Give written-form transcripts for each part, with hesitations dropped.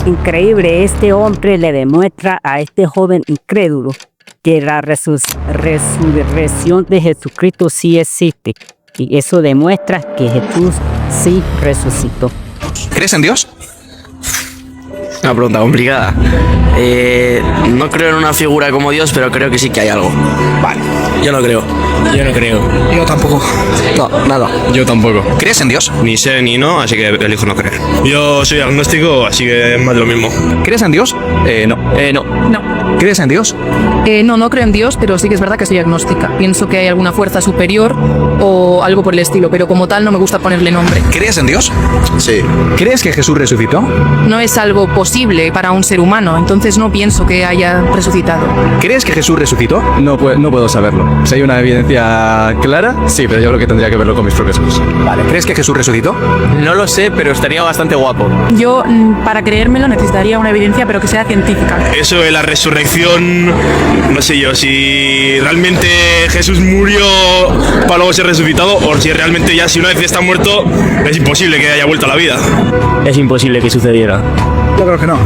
increíble, este hombre le demuestra a este joven incrédulo que la resurrección de Jesucristo sí existe. Y eso demuestra que Jesús sí resucitó. ¿Crees en Dios? Una pregunta complicada. No creo en una figura como Dios, pero creo que sí que hay algo. Vale. Yo no creo. Yo no creo. Yo tampoco. No, nada. Yo tampoco. ¿Crees en Dios? Ni sé ni no, así que elijo no creer. Yo soy agnóstico, así que es más de lo mismo. ¿Crees en Dios? No. No. ¿Crees en Dios? No creo en Dios, pero sí que es verdad que soy agnóstica. Pienso que hay alguna fuerza superior o algo por el estilo, pero como tal no me gusta ponerle nombre. ¿Crees en Dios? Sí. ¿Crees que Jesús resucitó? No es algo posible para un ser humano, entonces no pienso que haya resucitado. ¿Crees que Jesús resucitó? No puedo saberlo. Si hay una evidencia clara, sí, pero yo creo que tendría que verlo con mis propios ojos. Vale. ¿Crees que Jesús resucitó? No lo sé, pero estaría bastante guapo. Yo, para creérmelo, necesitaría una evidencia, pero que sea científica. Eso de la resurrección, no sé yo, si realmente Jesús murió para luego ser resucitado, o si realmente ya si una vez está muerto, es imposible que haya vuelto a la vida. Es imposible que sucediera. Yo creo que no.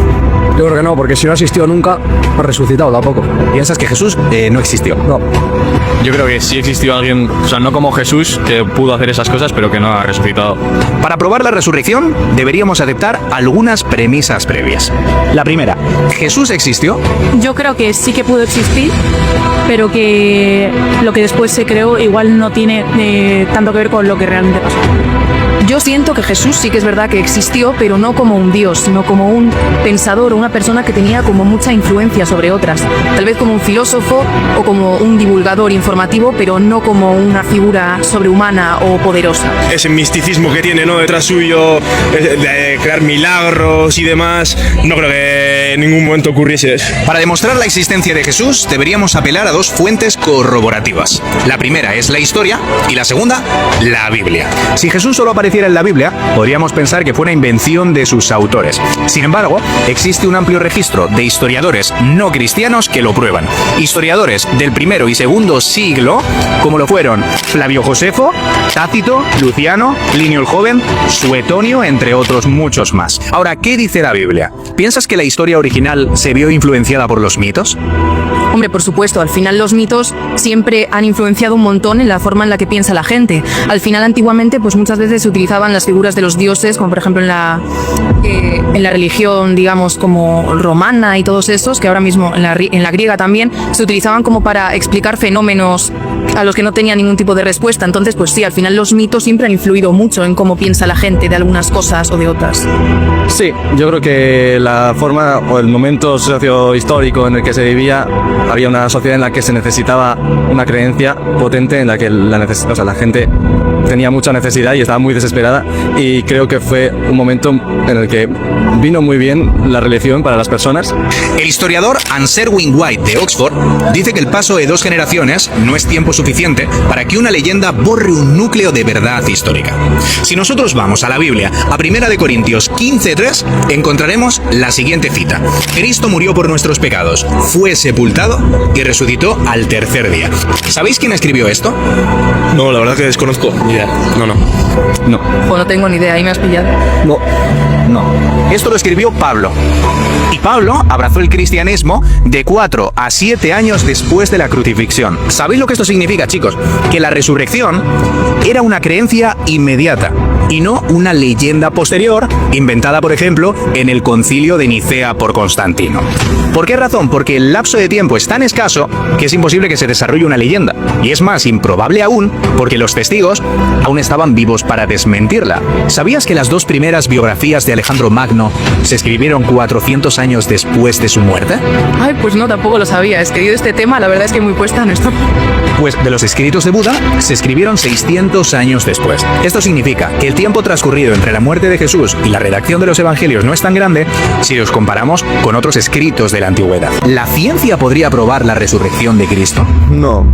Yo creo que no, porque si no ha existido nunca, ha resucitado tampoco. ¿Piensas que Jesús no existió? No. Yo creo que sí existió alguien, o sea, no como Jesús, que pudo hacer esas cosas, pero que no ha resucitado. Para probar la resurrección, deberíamos aceptar algunas premisas previas. La primera, ¿Jesús existió? Yo creo que sí que pudo existir, pero que lo que después se creó igual no tiene tanto que ver con lo que realmente pasó. Yo siento que Jesús sí que es verdad que existió, pero no como un dios, sino como un pensador o una persona que tenía como mucha influencia sobre otras. Tal vez como un filósofo o como un divulgador informativo, pero no como una figura sobrehumana o poderosa. Ese misticismo que tiene, ¿no?, detrás suyo, de crear milagros y demás, no creo que en ningún momento ocurriese eso. Para demostrar la existencia de Jesús, deberíamos apelar a dos fuentes corroborativas. La primera es la historia y la segunda, la Biblia. Si Jesús solo apareciera en la Biblia, podríamos pensar que fue una invención de sus autores. Sin embargo, existe un amplio registro de historiadores no cristianos que lo prueban. Historiadores del primero y segundo siglo, como lo fueron Flavio Josefo, Tácito, Luciano, Plinio el Joven, Suetonio, entre otros muchos más. Ahora, ¿qué dice la Biblia? ¿Piensas que la historia original se vio influenciada por los mitos? Hombre, por supuesto, al final los mitos siempre han influenciado un montón en la forma en la que piensa la gente. Al final, antiguamente, pues muchas veces se utilizaban las figuras de los dioses, como por ejemplo en la religión, digamos, como romana y todos esos, que ahora mismo en la griega también, se utilizaban como para explicar fenómenos a los que no tenía ningún tipo de respuesta. Entonces, pues sí, al final los mitos siempre han influido mucho en cómo piensa la gente de algunas cosas o de otras. Sí, yo creo que la forma o el momento sociohistórico en el que se vivía, había una sociedad en la que se necesitaba una creencia potente, en la que la gente tenía mucha necesidad y estaba muy desesperada, y creo que fue un momento en el que vino muy bien la religión para las personas. El historiador Anne Sherwin White de Oxford dice que el paso de 2 generaciones no es tiempo suficiente para que una leyenda borre un núcleo de verdad histórica. Si nosotros vamos a la Biblia, a 1 de Corintios 15:3, encontraremos la siguiente cita: Cristo murió por nuestros pecados, fue sepultado y resucitó al tercer día. ¿Sabéis quién escribió esto? No, la verdad que desconozco. Ni idea. No. Pues no tengo ni idea, ahí me has pillado. No. Esto lo escribió Pablo. Y Pablo abrazó el cristianismo de 4 a 7 años después de la crucifixión. ¿Sabéis lo que esto significa, chicos? Que la resurrección era una creencia inmediata y no una leyenda posterior inventada, por ejemplo, en el concilio de Nicea por Constantino. ¿Por qué razón? Porque el lapso de tiempo es tan escaso que es imposible que se desarrolle una leyenda. Y es más, improbable aún, porque los testigos aún estaban vivos para desmentirla. ¿Sabías que las 2 primeras biografías de Alejandro Magno se escribieron 400 años después de su muerte? Ay, pues no, tampoco lo sabía. Es que yo de este tema, la verdad es que muy puesta no estoy. Pues de los escritos de Buda se escribieron 600 años después. Esto significa que el tiempo transcurrido entre la muerte de Jesús y la redacción de los evangelios no es tan grande si los comparamos con otros escritos de la antigüedad. ¿La ciencia podría probar la resurrección de Cristo? No,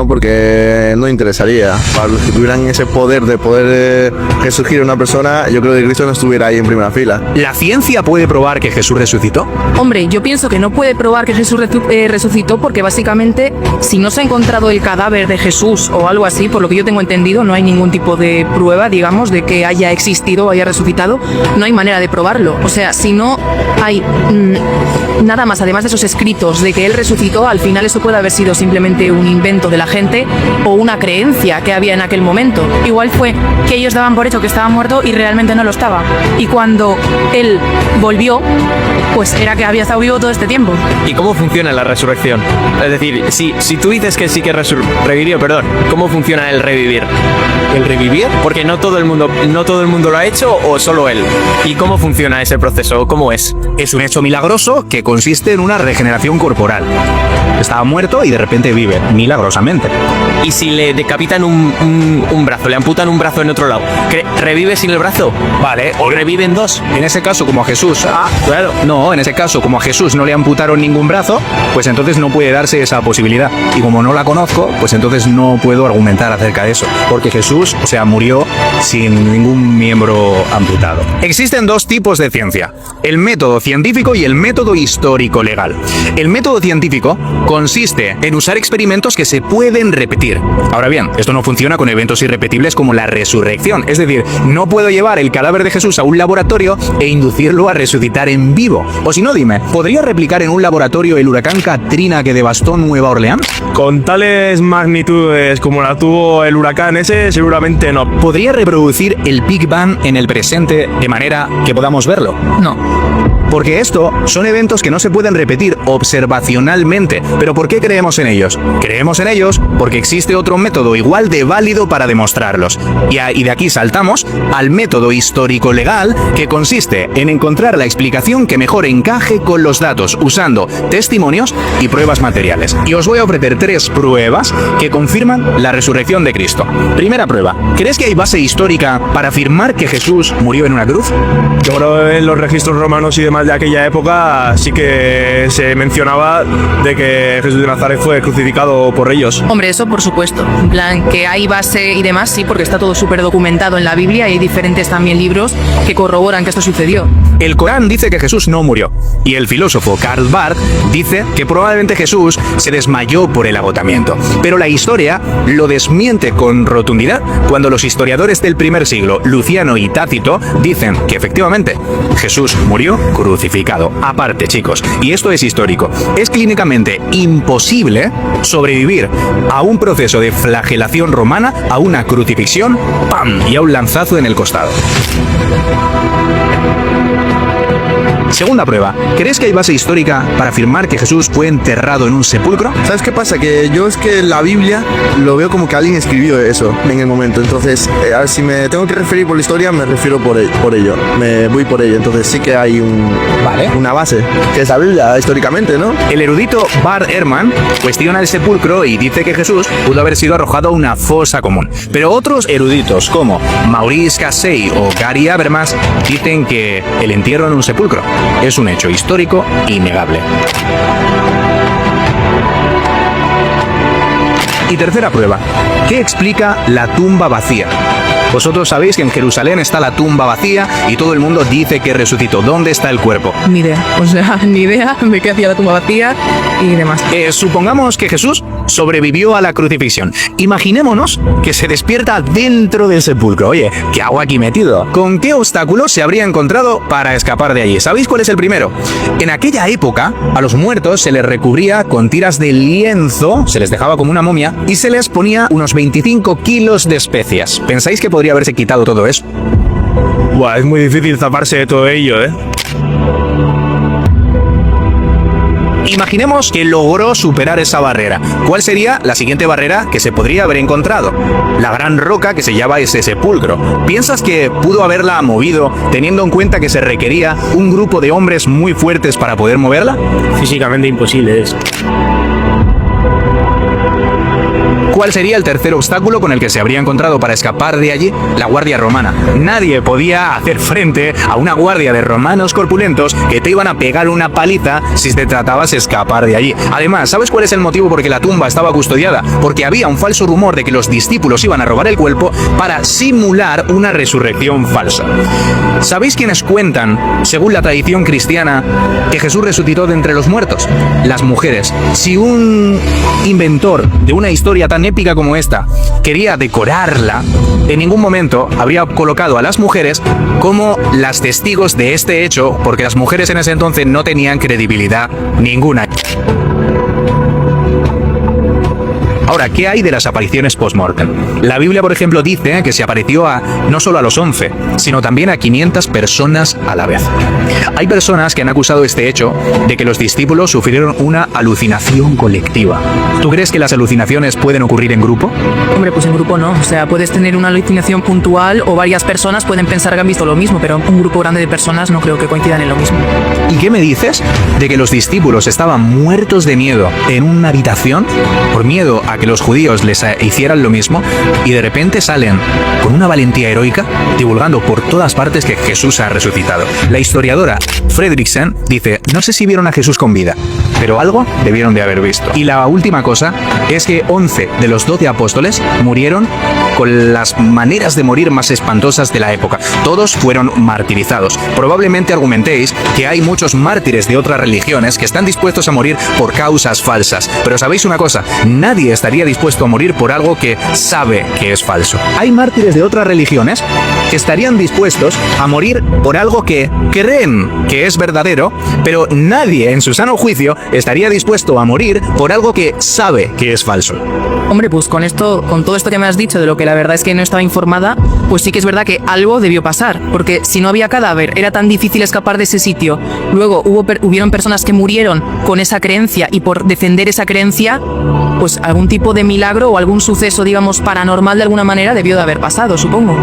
porque no interesaría. Para los que tuvieran esa ese poder de poder resurgir una persona, yo creo que Cristo no estuviera ahí en primera fila. ¿La ciencia puede probar que Jesús resucitó? Hombre, yo pienso que no puede probar que Jesús resucitó porque básicamente si no se ha encontrado el cadáver de Jesús o algo así, por lo que yo tengo entendido, no hay ningún tipo de prueba, digamos, de que haya existido o haya resucitado, no hay manera de probarlo. O sea, si no hay nada más, además de esos escritos de que él resucitó, al final eso puede haber sido simplemente un invento de la gente o una creencia que había en aquel momento. Igual fue que ellos daban por hecho que estaba muerto y realmente no lo estaba. Y cuando él volvió, pues era que había estado vivo todo este tiempo. ¿Y cómo funciona la resurrección? Es decir, si tú dices que sí que revivió, perdón, ¿cómo funciona el revivir? ¿El revivir? Porque no todo el mundo lo ha hecho o solo él. ¿Y cómo funciona ese proceso? ¿Cómo es? Es un hecho milagroso que consiste en una regeneración corporal. Estaba muerto y de repente vive, milagrosamente. ¿Y si le decapitan un brazo, le amputan un brazo en otro lado, revive sin el brazo? Vale. ¿O reviven dos? En ese caso, como a Jesús... claro. No, en ese caso, como a Jesús no le amputaron ningún brazo, pues entonces no puede darse esa posibilidad. Y como no la conozco, pues entonces no puedo argumentar acerca de eso. Porque Jesús, o sea, murió sin ningún miembro amputado. Existen dos tipos de ciencia: el método científico y el método histórico legal. El método científico consiste en usar experimentos que se pueden repetir. Ahora bien, esto no funciona con eventos irrepetibles como la resurrección. Es decir, no puedo llevar el cadáver de Jesús a un laboratorio e inducirlo a resucitar en vivo. O si no, dime, ¿podría replicar en un laboratorio el huracán Katrina que devastó Nueva Orleans? Con tales magnitudes como la tuvo el huracán ese, seguramente no. ¿Podría reproducir el Big Bang en el presente de manera que podamos verlo? No. Porque esto son eventos que no se pueden repetir observacionalmente. ¿Pero por qué creemos en ellos? Creemos en ellos porque existe otro método igual de válido para demostrarlos. Y de aquí saltamos al método histórico-legal, que consiste en encontrar la explicación que mejor encaje con los datos, usando testimonios y pruebas materiales. Y os voy a ofrecer 3 pruebas que confirman la resurrección de Cristo. Primera prueba: ¿crees que hay base histórica para afirmar que Jesús murió en una cruz? Yo creo que en los registros romanos y demás de aquella época sí que se mencionaba de que Jesús de Nazaret fue crucificado por ellos. Hombre, eso por supuesto. En plan, que hay base y demás, sí, porque está todo súper documentado en la Biblia y hay diferentes también libros que corroboran que esto sucedió. El Corán dice que Jesús no murió, y el filósofo Karl Barth dice que probablemente Jesús se desmayó por el agotamiento. Pero la historia lo desmiente con rotundidad cuando los historiadores del primer siglo, Luciano y Tácito, dicen que efectivamente Jesús murió crucificado. Aparte, chicos, y esto es histórico, es clínicamente imposible sobrevivir a un proceso de flagelación romana, a una crucifixión, ¡pam!, y a un lanzazo en el costado. Segunda prueba: ¿crees que hay base histórica para afirmar que Jesús fue enterrado en un sepulcro? ¿Sabes qué pasa? Que yo es que la Biblia lo veo como que alguien escribió eso en el momento. Entonces, si me tengo que referir por la historia, me refiero por ello. Me voy por ello. Entonces sí que hay una base, que es la Biblia históricamente, ¿no? El erudito Bart Ehrman cuestiona el sepulcro y dice que Jesús pudo haber sido arrojado a una fosa común. Pero otros eruditos, como Maurice Cassey o Gary Habermas, dicen que el entierro en un sepulcro es un hecho histórico innegable. Y tercera prueba: ¿qué explica la tumba vacía? Vosotros sabéis que en Jerusalén está la tumba vacía y todo el mundo dice que resucitó. ¿Dónde está el cuerpo? Ni idea. O sea, ni idea de qué hacía la tumba vacía y demás. Supongamos que Jesús sobrevivió a la crucifixión. Imaginémonos que se despierta dentro del sepulcro. Oye, ¿qué hago aquí metido? ¿Con qué obstáculos se habría encontrado para escapar de allí? ¿Sabéis cuál es el primero? En aquella época, a los muertos se les recubría con tiras de lienzo, se les dejaba como una momia, y se les ponía unos 25 kilos de especias. ¿Pensáis que podría haberse quitado todo eso? Buah, es muy difícil zafarse de todo ello, ¿eh? Imaginemos que logró superar esa barrera. ¿Cuál sería la siguiente barrera que se podría haber encontrado? La gran roca que sellaba ese sepulcro. ¿Piensas que pudo haberla movido teniendo en cuenta que se requería un grupo de hombres muy fuertes para poder moverla? Físicamente imposible es. ¿Cuál sería el tercer obstáculo con el que se habría encontrado para escapar de allí? La guardia romana. Nadie podía hacer frente a una guardia de romanos corpulentos que te iban a pegar una paliza si te tratabas de escapar de allí. Además, ¿sabes cuál es el motivo por qué la tumba estaba custodiada? Porque había un falso rumor de que los discípulos iban a robar el cuerpo para simular una resurrección falsa. ¿Sabéis quiénes cuentan, según la tradición cristiana, que Jesús resucitó de entre los muertos? Las mujeres. Si un inventor de una historia tan épica como esta quería decorarla, en ningún momento habría colocado a las mujeres como las testigos de este hecho, porque las mujeres en ese entonces no tenían credibilidad ninguna. Ahora, ¿qué hay de las apariciones post-mortem? La Biblia, por ejemplo, dice que se apareció no solo a los 11, sino también a 500 personas a la vez. Hay personas que han acusado este hecho de que los discípulos sufrieron una alucinación colectiva. ¿Tú crees que las alucinaciones pueden ocurrir en grupo? Hombre, pues en grupo no. O sea, puedes tener una alucinación puntual o varias personas pueden pensar que han visto lo mismo, pero un grupo grande de personas no creo que coincidan en lo mismo. ¿Y qué me dices de que los discípulos estaban muertos de miedo en una habitación por miedo a que los judíos les hicieran lo mismo y de repente salen con una valentía heroica divulgando por todas partes que Jesús ha resucitado? La historiadora Fredriksen dice, no sé si vieron a Jesús con vida, pero algo debieron de haber visto. Y la última cosa es que 11 de los 12 apóstoles murieron con las maneras de morir más espantosas de la época. Todos fueron martirizados. Probablemente argumentéis que hay muchos mártires de otras religiones que están dispuestos a morir por causas falsas. Pero ¿sabéis una cosa? Nadie estaría dispuesto a morir por algo que sabe que es falso. Hay mártires de otras religiones que estarían dispuestos a morir por algo que creen que es verdadero, pero nadie en su sano juicio estaría dispuesto a morir por algo que sabe que es falso. Hombre, pues con todo esto que me has dicho de lo que la verdad es que no estaba informada, pues sí que es verdad que algo debió pasar, porque si no había cadáver, era tan difícil escapar de ese sitio, luego hubieron personas que murieron con esa creencia y por defender esa creencia, pues algún tipo de milagro o algún suceso, digamos, paranormal de alguna manera debió de haber pasado, supongo.